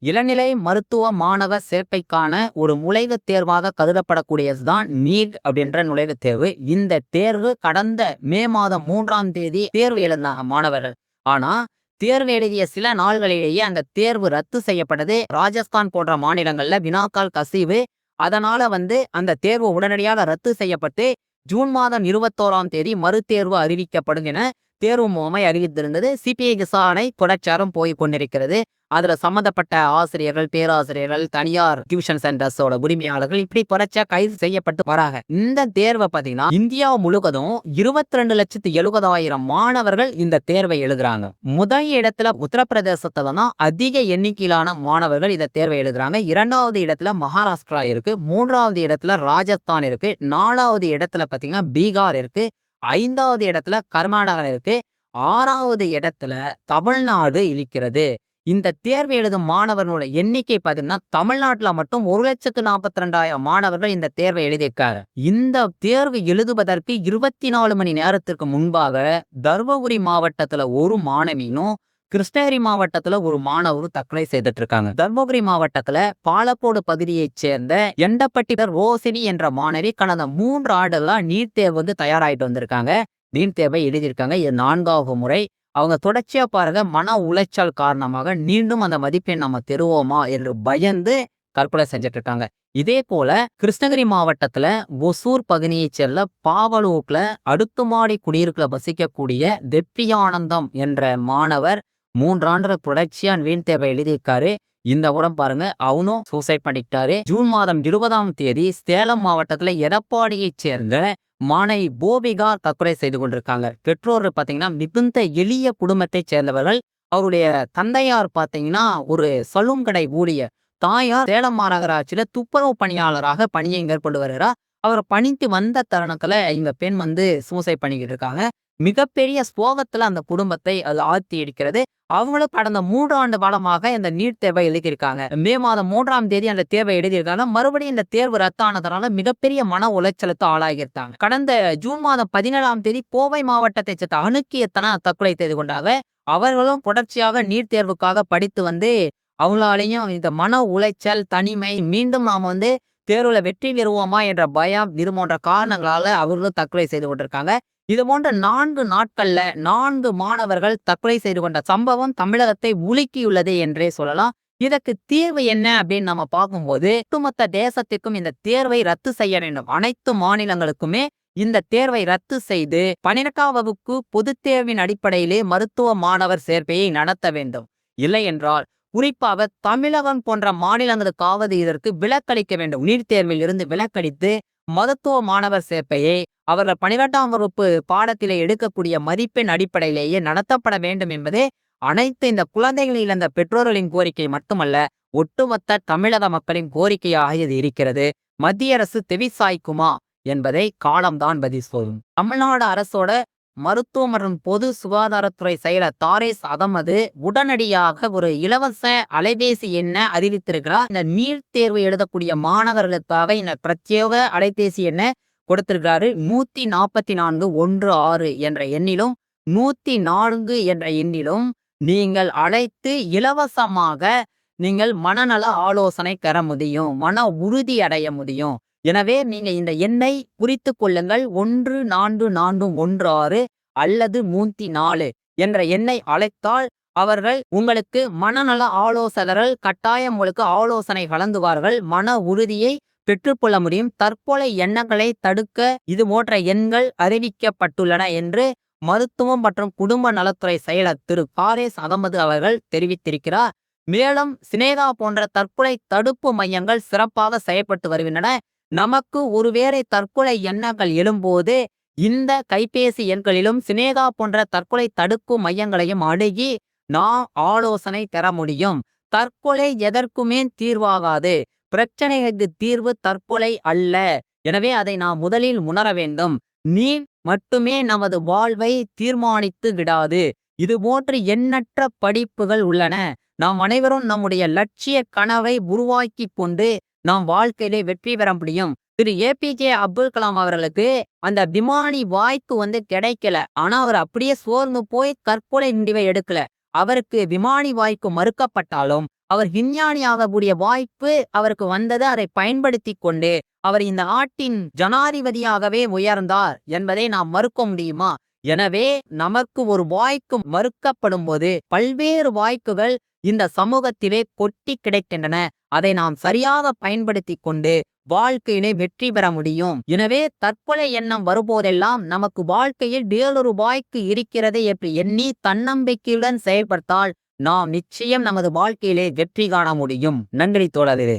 இளநிலை மருத்துவ மாணவர் சேர்க்கைக்கான ஒரு நுழைவுத் தேர்வாக கருதப்படக்கூடியதுதான் நீட் அப்படின்ற நுழைவுத் தேர்வு. இந்த தேர்வு கடந்த மே மாதம் 3ஆம் தேதி தேர்வு எழுதினாங்க மாணவர்கள். ஆனா தேர்வு எழுதிய சில நாள்களிலேயே அந்த தேர்வு ரத்து செய்யப்பட்டது. ராஜஸ்தான் போன்ற மாநிலங்கள்ல வினாக்கள் கசிவு. அதனால அந்த தேர்வு உடனடியாக ரத்து செய்யப்பட்டு ஜூன் மாதம் 21ஆம் தேதி மறுதேர்வு அறிவிக்கப்படும் என தேர்வு முகமை அறிவித்திருந்தது. சிபிஐ விசாரணை தொடர்ச்சியாரம் போய் கொண்டிருக்கிறது. அதுல சம்பந்தப்பட்ட ஆசிரியர்கள், பேராசிரியர்கள், தனியார் டியூஷன் சென்டர்ஸோட உரிமையாளர்கள் இப்படி தொடர்ச்சியா கைது செய்யப்பட்டு வராங்க. இந்த தேர்வை பாத்தீங்கன்னா இந்தியா முழுவதும் 22,70,000 மாணவர்கள் இந்த தேர்வை எழுதுறாங்க. முதல் இடத்துல உத்தரப்பிரதேசத்துல தான் அதிக எண்ணிக்கையிலான மாணவர்கள் இந்த தேர்வை எழுதுறாங்க. 2வது இடத்துல மகாராஷ்டிரா இருக்கு. 3வது இடத்துல ராஜஸ்தான் இருக்கு. 4வது இடத்துல பாத்தீங்கன்னா பீகார் இருக்கு. 5வது இடத்துல கர்நாடகா இருக்கு. 6வது இடத்துல தமிழ்நாடு இருக்கிறது. இந்த தேர்வு எழுதும் மாணவர்களோட எண்ணிக்கை பார்த்தீங்கன்னா தமிழ்நாட்டுல மட்டும் 1,42,000 மாணவர்கள் இந்த தேர்வை எழுதியிருக்காங்க. இந்த தேர்வு எழுதுவதற்கு 24 மணி நேரத்திற்கு முன்பாக தர்மபுரி மாவட்டத்துல ஒரு மாணவியும், கிருஷ்ணகிரி மாவட்டத்துல ஒரு மாணவரும் தற்கொலை செய்துட்டு இருக்காங்க. தர்மபுரி மாவட்டத்துல பாலக்கோடு பகுதியைச் சேர்ந்த எண்டப்பட்டி ரோசினி என்ற மாணவி கடந்த 3 ஆண்டுகளா நீட் தேர்வு தயாராயிட்டு வந்திருக்காங்க. நீட் தேர்வை எழுதியிருக்காங்க. இது 4வது முறை. அவங்க தொடர்ச்சியா பாருங்க, மன உளைச்சல் காரணமாக மீண்டும் அந்த மதிப்பெண் நம்ம பெறுவோமா என்று பயந்து தற்கொலை செஞ்சுட்டு இருக்காங்க. இதே போல கிருஷ்ணகிரி மாவட்டத்துல ஒசூர் பகுதியைச் சேர்ந்த பாவலூர்ல அடுக்குமாடி குடியிருப்புல வசிக்கக்கூடிய வெற்றியானந்தம் என்ற மாணவர் 3 ஆண்டுகள் தொடர்ச்சியா வீண் தேர்வை எழுதியிருக்காரு. இந்த உரம் பாருங்க, அவனும் சூசைட் பண்ணிக்கிட்டாரு. ஜூன் மாதம் 20ஆம் தேதி சேலம் மாவட்டத்துல எடப்பாடியைச் சேர்ந்த மாணவி போபிகா தற்கொலை செய்து கொண்டிருக்காங்க. பெற்றோர் பாத்தீங்கன்னா மிகுந்த எளிய குடும்பத்தை சேர்ந்தவர்கள். அவருடைய தந்தையார் பாத்தீங்கன்னா ஒரு சலூன் கடை ஊழியர். தாயார் சேலம் மாநகராட்சியில துப்புரவு பணியாளராக பணியை மேற்கொண்டு வருகிறார். அவர் பணிக்கு வந்த தருணத்துல இந்த பெண் சூசைட் பண்ணிக்கிட்டு இருக்காங்க. மிகப்பெரிய சோகத்துல அந்த குடும்பத்தை அது ஆழ்த்தி இருக்கிறது. அவங்களும் கடந்த 3 ஆண்டு காலமாக இந்த நீட் தேர்வை எழுதியிருக்காங்க. மே மாதம் 3ஆம் தேதி அந்த தேர்வை எழுதியிருக்காங்க. மறுபடியும் இந்த தேர்வு ரத்தானதுனால மிகப்பெரிய மன உளைச்சலுக்கு ஆளாகியிருக்காங்க. கடந்த ஜூன் மாதம் 17ஆம் தேதி கோவை மாவட்டத்தை சேர்ந்த அணுக்கியத்தன தற்கொலை செய்து கொண்டாங்க. அவர்களும் தொடர்ச்சியாக நீட் தேர்வுக்காக படித்து அவங்களாலையும் இந்த மன உளைச்சல், தனிமை, மீண்டும் நாம தேர்வுல வெற்றி பெறுவோமா என்ற பயம், இது போன்ற காரணங்களால அவர்களும் தற்கொலை செய்து கொண்டிருக்காங்க. இது போன்ற 4 நாட்கள்ல 4 மாணவர்கள் தற்கொலை செய்து கொண்ட சம்பவம் தமிழகத்தை உலுக்கியுள்ளது என்றே சொல்லலாம். இதற்கு தீர்வு என்ன அப்படின்னு நம்ம பார்க்கும்போது, ஒட்டுமொத்த தேசத்திற்கும் இந்த தேர்வை ரத்து செய்ய வேண்டும். அனைத்து மாநிலங்களுக்குமே இந்த தேர்வை ரத்து செய்து 12ஆம் வகுப்பு பொதுத் தேர்வின் அடிப்படையிலே மருத்துவ மாணவர் சேர்க்கையை நடத்த வேண்டும். இல்லை என்றால் குறிப்பாக தமிழகம் போன்ற மாநிலங்களுக்காவது இதற்கு விலக்களிக்க வேண்டும். நீட் தேர்வில் இருந்து விலக்களித்து மருத்துவ மாணவர் சேர்க்கையை அவர்கள் 12ஆம் வகுப்பு பாடத்திலே எடுக்கக்கூடிய மதிப்பெண் அடிப்படையிலேயே நடத்தப்பட வேண்டும் என்பதே அனைத்து இந்த குழந்தைகள் இழந்த பெற்றோர்களின் கோரிக்கை மட்டுமல்ல, ஒட்டுமொத்த தமிழக மக்களின் கோரிக்கையாக இது இருக்கிறது. மத்திய அரசு செவிசாய்க்குமா என்பதை காலம்தான் பதில் சொல்லும். தமிழ்நாடு அரசோட மருத்துவ மற்றும் பொது சுகாதாரத்துறை செயலர் தாரேஸ் அகமது உடனடியாக ஒரு இலவச அலைபேசி எண்ணை அறிவித்திருக்கிறார். இந்த நீட் தேர்வு எழுதக்கூடிய மாணவர்களுக்காக இந்த பிரத்யேக அலைபேசி எண்ணை கொடுத்திருக்கிறாரு. 14416 என்ற எண்ணிலும் 104 என்ற எண்ணிலும் நீங்கள் அழைத்து இலவசமாக நீங்கள் மனநல ஆலோசனை பெற முடியும், மன உறுதி அடைய முடியும். எனவே நீங்க இந்த எண்ணை குறித்து கொள்ளுங்கள். 14416 அல்லது 104 என்ற எண்ணை அழைத்தால் அவர்கள் உங்களுக்கு மனநல ஆலோசகர்கள் கட்டாயம் உங்களுக்கு ஆலோசனை வழங்குவார்கள். மன உறுதியை பெற்றுக்கொள்ள முடியும். தற்கொலை எண்ணங்களை தடுக்க இது போன்ற எண்கள் அறிவிக்கப்பட்டுள்ளன என்று மருத்துவம் மற்றும் குடும்ப நலத்துறை செயலர் திரு தாரேஸ் அகமது அவர்கள் தெரிவித்திருக்கிறார். மேலும் சினேகா போன்ற தற்கொலை தடுப்பு மையங்கள் சிறப்பாக செயல்பட்டு வருகின்றன. நமக்கு ஒருவேளை தற்கொலை எண்ணங்கள் எழும்போது இந்த கைபேசி எண்களிலும் சினேகா போன்ற தற்கொலை தடுப்பு மையங்களையும் அணுகி நாம் ஆலோசனை பெற முடியும். தற்கொலை எதற்குமே தீர்வாகாது. பிரச்சனைகளுக்கு தீர்வு தற்கொலை அல்ல. எனவே அதை நாம் முதலில் உணர வேண்டும். நீ மட்டுமே நமது வாழ்வை தீர்மானித்து விடாது. இது போன்று எண்ணற்ற படிப்புகள் உள்ளன. நாம் அனைவரும் நம்முடைய லட்சிய கனவை உருவாக்கி கொண்டு நாம் வாழ்க்கையிலே வெற்றி பெற முடியும். திரு ஏபிஜே அப்துல் கலாம் அவர்களுக்கு அந்த விமானி வாய்ப்பு கிடைக்கல. ஆனா அவர் அப்படியே சோர்ந்து போய் தற்கொலை முடிவை எடுக்கல. அவருக்கு விமானி வாய்ப்பு மறுக்கப்பட்டாலும் அவர் விஞ்ஞானியாகக்கூடிய வாய்ப்பு அவருக்கு வந்தது. அதை பயன்படுத்தி கொண்டு அவர் இந்த நாட்டின் ஜனாதிபதியாகவே உயர்ந்தார் என்பதை நாம் மறுக்க முடியுமா? எனவே நமக்கு ஒரு வாய்ப்பு மறுக்கப்படும் போது பல்வேறு வாய்ப்புகள் இந்த சமூகத்திலே கொட்டி கிடைக்கின்றன. அதை நாம் சரியாக பயன்படுத்தி கொண்டு வாழ்க்கையிலே வெற்றி பெற முடியும். எனவே தற்கொலை எண்ணம் வரும்போதெல்லாம் நமக்கு வாழ்க்கையில் வேறொரு வாய்ப்பு இருக்கிறது என்று எண்ணி தன்னம்பிக்கையுடன் செயல்பட்டால் நாம் நிச்சயம் நமது வாழ்க்கையிலே வெற்றி காண முடியும். நன்றி தோழரே.